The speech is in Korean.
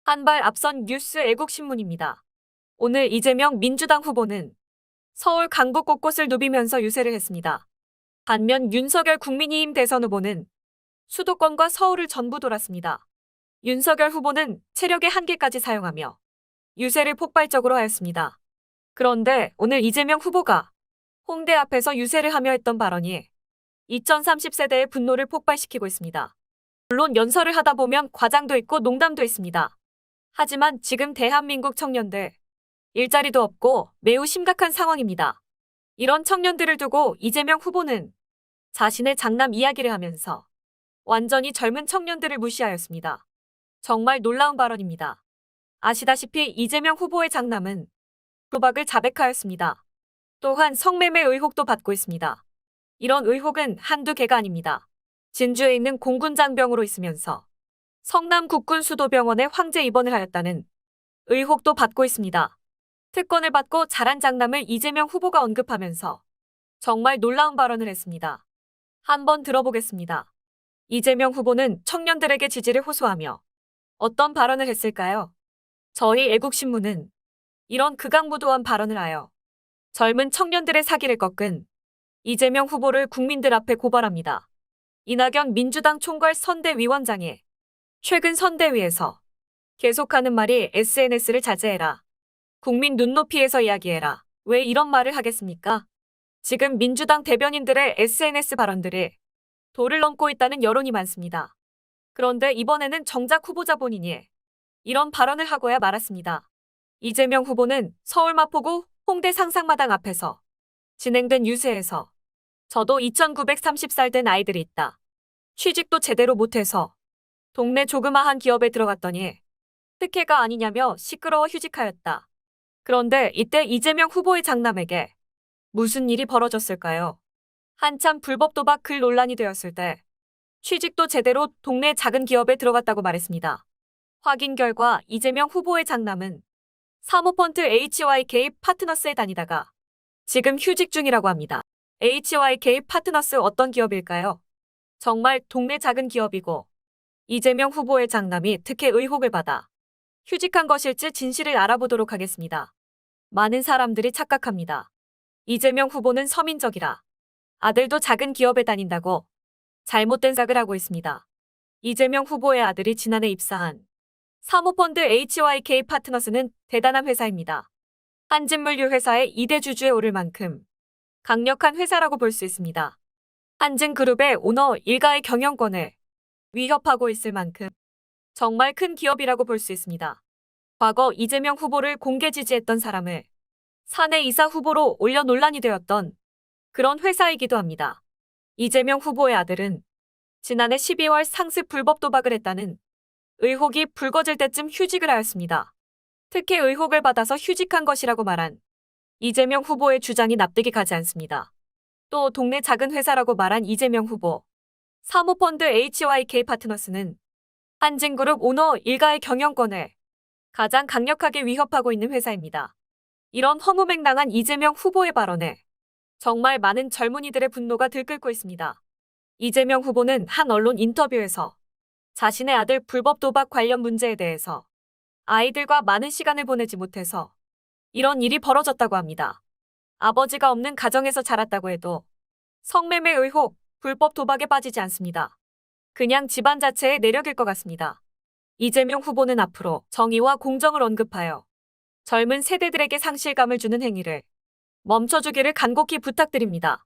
한 발 앞선 뉴스 애국신문입니다. 오늘 이재명 민주당 후보는 서울 강북 곳곳을 누비면서 유세를 했습니다. 반면 윤석열 국민의힘 대선 후보는 수도권과 서울을 전부 돌았습니다. 윤석열 후보는 체력의 한계까지 사용하며 유세를 폭발적으로 하였습니다. 그런데 오늘 이재명 후보가 홍대 앞에서 유세를 하며 했던 발언이 2030세대의 분노를 폭발시키고 있습니다. 물론 연설을 하다 보면 과장도 있고 농담도 있습니다. 하지만 지금 대한민국 청년들 일자리도 없고 매우 심각한 상황입니다. 이런 청년들을 두고 이재명 후보는 자신의 장남 이야기를 하면서 완전히 젊은 청년들을 무시하였습니다. 정말 놀라운 발언입니다. 아시다시피 이재명 후보의 장남은 도박을 자백하였습니다. 또한 성매매 의혹도 받고 있습니다. 이런 의혹은 한두 개가 아닙니다. 진주에 있는 공군장병으로 있으면서 성남 국군수도병원에 황제 입원을 하였다는 의혹도 받고 있습니다. 특권을 받고 자란 장남을 이재명 후보가 언급하면서 정말 놀라운 발언을 했습니다. 한번 들어보겠습니다. 이재명 후보는 청년들에게 지지를 호소하며 어떤 발언을 했을까요? 저희 애국신문은 이런 극악무도한 발언을 하여 젊은 청년들의 사기를 꺾은 이재명 후보를 국민들 앞에 고발합니다. 이낙연 민주당 총괄 선대위원장이 최근 선대위에서 계속하는 말이 SNS를 자제해라. 국민 눈높이에서 이야기해라. 왜 이런 말을 하겠습니까? 지금 민주당 대변인들의 SNS 발언들이 도를 넘고 있다는 여론이 많습니다. 그런데 이번에는 정작 후보자 본인이 이런 발언을 하고야 말았습니다. 이재명 후보는 서울 마포구 홍대 상상마당 앞에서 진행된 유세에서 저도 2930살 된 아이들이 있다. 취직도 제대로 못해서 동네 조그마한 기업에 들어갔더니 특혜가 아니냐며 시끄러워 휴직하였다. 그런데 이때 이재명 후보의 장남에게 무슨 일이 벌어졌을까요? 한참 불법 도박 글 논란이 되었을 때 취직도 제대로 동네 작은 기업에 들어갔다고 말했습니다. 확인 결과 이재명 후보의 장남은 사모펀드 HYK 파트너스에 다니다가 지금 휴직 중이라고 합니다. HYK 파트너스 어떤 기업일까요? 정말 동네 작은 기업이고 이재명 후보의 장남이 특혜 의혹을 받아 휴직한 것일지 진실을 알아보도록 하겠습니다. 많은 사람들이 착각합니다. 이재명 후보는 서민적이라 아들도 작은 기업에 다닌다고 잘못된 생각을 하고 있습니다. 이재명 후보의 아들이 지난해 입사한 사모펀드 HYK 파트너스는 대단한 회사입니다. 한진물류 회사의 2대 주주에 오를 만큼 강력한 회사라고 볼 수 있습니다. 한진그룹의 오너 일가의 경영권을 위협하고 있을 만큼 정말 큰 기업이라고 볼 수 있습니다. 과거 이재명 후보를 공개 지지했던 사람을 사내 이사 후보로 올려 논란이 되었던 그런 회사이기도 합니다. 이재명 후보의 아들은 지난해 12월 상습 불법 도박을 했다는 의혹이 불거질 때쯤 휴직을 하였습니다. 특혜 의혹을 받아서 휴직한 것이라고 말한 이재명 후보의 주장이 납득이 가지 않습니다. 또 동네 작은 회사라고 말한 이재명 후보. 사모펀드 HYK 파트너스는 한진그룹 오너 일가의 경영권을 가장 강력하게 위협하고 있는 회사입니다. 이런 허무맹랑한 이재명 후보의 발언에 정말 많은 젊은이들의 분노가 들끓고 있습니다. 이재명 후보는 한 언론 인터뷰에서 자신의 아들 불법 도박 관련 문제에 대해서 아이들과 많은 시간을 보내지 못해서 이런 일이 벌어졌다고 합니다. 아버지가 없는 가정에서 자랐다고 해도 성매매 의혹, 불법 도박에 빠지지 않습니다. 그냥 집안 자체의 내력일 것 같습니다. 이재명 후보는 앞으로 정의와 공정을 언급하여 젊은 세대들에게 상실감을 주는 행위를 멈춰주기를 간곡히 부탁드립니다.